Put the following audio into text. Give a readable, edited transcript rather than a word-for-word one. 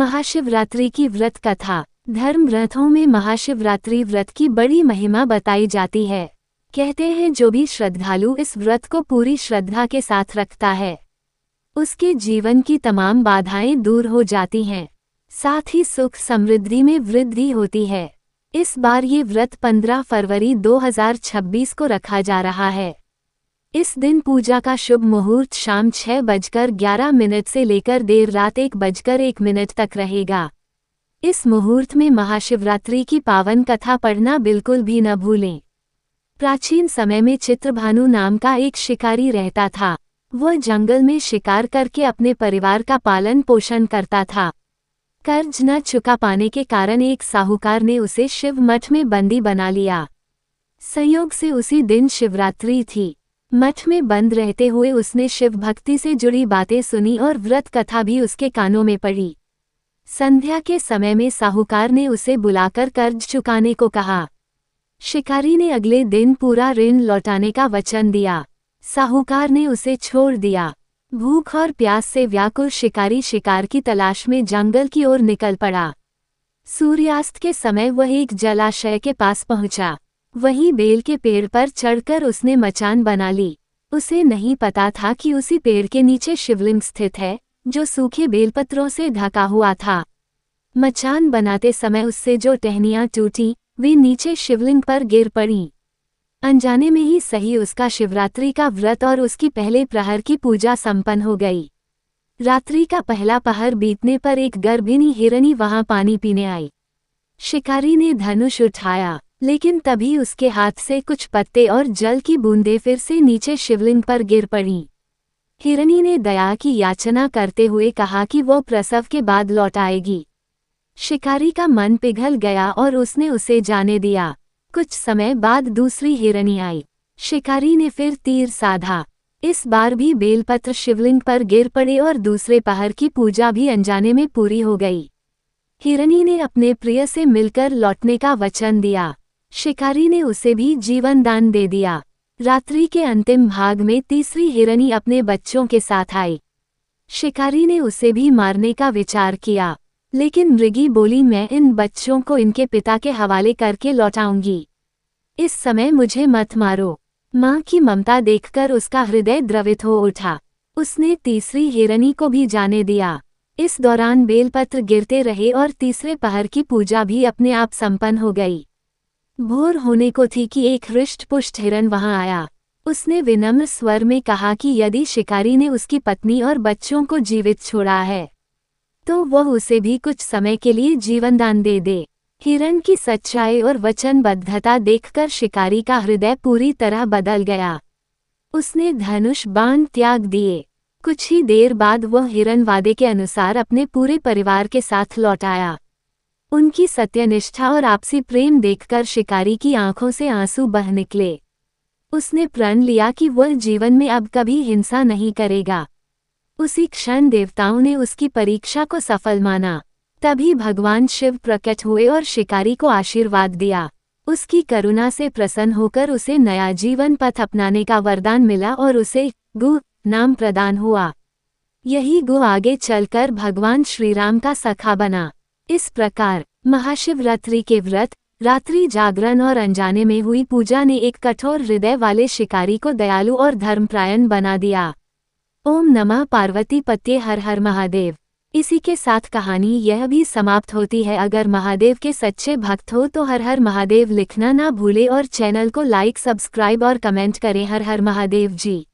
महाशिवरात्रि की व्रत कथा। धर्म ग्रंथों में महाशिवरात्रि व्रत की बड़ी महिमा बताई जाती है। कहते हैं जो भी श्रद्धालु इस व्रत को पूरी श्रद्धा के साथ रखता है, उसके जीवन की तमाम बाधाएं दूर हो जाती हैं, साथ ही सुख समृद्धि में वृद्धि होती है। इस बार ये व्रत 15 फरवरी 2026 को रखा जा रहा है। इस दिन पूजा का शुभ मुहूर्त शाम 6:11 से लेकर देर रात 1:01 तक रहेगा। इस मुहूर्त में महाशिवरात्रि की पावन कथा पढ़ना बिल्कुल भी न भूलें। प्राचीन समय में चित्रभानु नाम का एक शिकारी रहता था। वह जंगल में शिकार करके अपने परिवार का पालन पोषण करता था। कर्ज न चुका पाने के कारण एक साहूकार ने उसे शिव मठ में बंदी बना लिया। संयोग से उसी दिन शिवरात्रि थी। मठ में बंद रहते हुए उसने शिव भक्ति से जुड़ी बातें सुनी और व्रत कथा भी उसके कानों में पड़ी। संध्या के समय में साहूकार ने उसे बुलाकर कर्ज चुकाने को कहा। शिकारी ने अगले दिन पूरा ऋण लौटाने का वचन दिया। साहूकार ने उसे छोड़ दिया। भूख और प्यास से व्याकुल शिकारी शिकार की तलाश में जंगल की ओर निकल पड़ा। सूर्यास्त के समय वह एक जलाशय के पास पहुंचा। वहीं बेल के पेड़ पर चढ़कर उसने मचान बना ली। उसे नहीं पता था कि उसी पेड़ के नीचे शिवलिंग स्थित है, जो सूखे बेलपत्रों से ढका हुआ था। मचान बनाते समय उससे जो टहनियां टूटी, वे नीचे शिवलिंग पर गिर पड़ीं। अनजाने में ही सही उसका शिवरात्रि का व्रत और उसकी पहले प्रहर की पूजा संपन्न हो गई। रात्रि का पहला पहर बीतने पर एक गर्भिणी हिरनी वहां पानी पीने आई। शिकारी ने धनुष उठाया, लेकिन तभी उसके हाथ से कुछ पत्ते और जल की बूंदें फिर से नीचे शिवलिंग पर गिर पड़ीं। हिरनी ने दया की याचना करते हुए कहा कि वो प्रसव के बाद लौट आएगी। शिकारी का मन पिघल गया और उसने उसे जाने दिया। कुछ समय बाद दूसरी हिरनी आई। शिकारी ने फिर तीर साधा। इस बार भी बेलपत्र शिवलिंग पर गिर पड़े और दूसरे पहर की पूजा भी अनजाने में पूरी हो गई। हिरनी ने अपने प्रिय से मिलकर लौटने का वचन दिया। शिकारी ने उसे भी जीवन दान दे दिया। रात्रि के अंतिम भाग में तीसरी हिरनी अपने बच्चों के साथ आई। शिकारी ने उसे भी मारने का विचार किया, लेकिन मृगी बोली, मैं इन बच्चों को इनके पिता के हवाले करके लौटाऊंगी। इस समय मुझे मत मारो। माँ की ममता देखकर उसका हृदय द्रवित हो उठा। उसने तीसरी हिरनी को भी जाने दिया। इस दौरान बेलपत्र गिरते रहे और तीसरे पहर की पूजा भी अपने आप संपन्न हो गई। भोर होने को थी कि एक हृष्ट-पुष्ट हिरन वहां आया। उसने विनम्र स्वर में कहा कि यदि शिकारी ने उसकी पत्नी और बच्चों को जीवित छोड़ा है, तो वह उसे भी कुछ समय के लिए जीवनदान दे दे। हिरन की सच्चाई और वचनबद्धता देखकर शिकारी का हृदय पूरी तरह बदल गया। उसने धनुष बाण त्याग दिए। कुछ ही देर बाद वह हिरन वादे के अनुसार अपने पूरे परिवार के साथ लौट आया। उनकी सत्यनिष्ठा और आपसी प्रेम देखकर शिकारी की आंखों से आंसू बह निकले। उसने प्रण लिया कि वह जीवन में अब कभी हिंसा नहीं करेगा। उसी क्षण देवताओं ने उसकी परीक्षा को सफल माना। तभी भगवान शिव प्रकट हुए और शिकारी को आशीर्वाद दिया। उसकी करुणा से प्रसन्न होकर उसे नया जीवन पथ अपनाने का वरदान मिला और उसे गु नाम प्रदान हुआ। यही गु आगे चलकर भगवान श्रीराम का सखा बना। इस प्रकार महाशिवरात्रि के व्रत, रात्रि जागरण और अनजाने में हुई पूजा ने एक कठोर हृदय वाले शिकारी को दयालु और धर्मपरायण बना दिया। ओम नमः पार्वती पत्ये हर हर महादेव। इसी के साथ कहानी यह भी समाप्त होती है। अगर महादेव के सच्चे भक्त हो तो हर हर महादेव लिखना ना भूले और चैनल को लाइक, सब्सक्राइब और कमेंट करें। हर हर महादेव जी।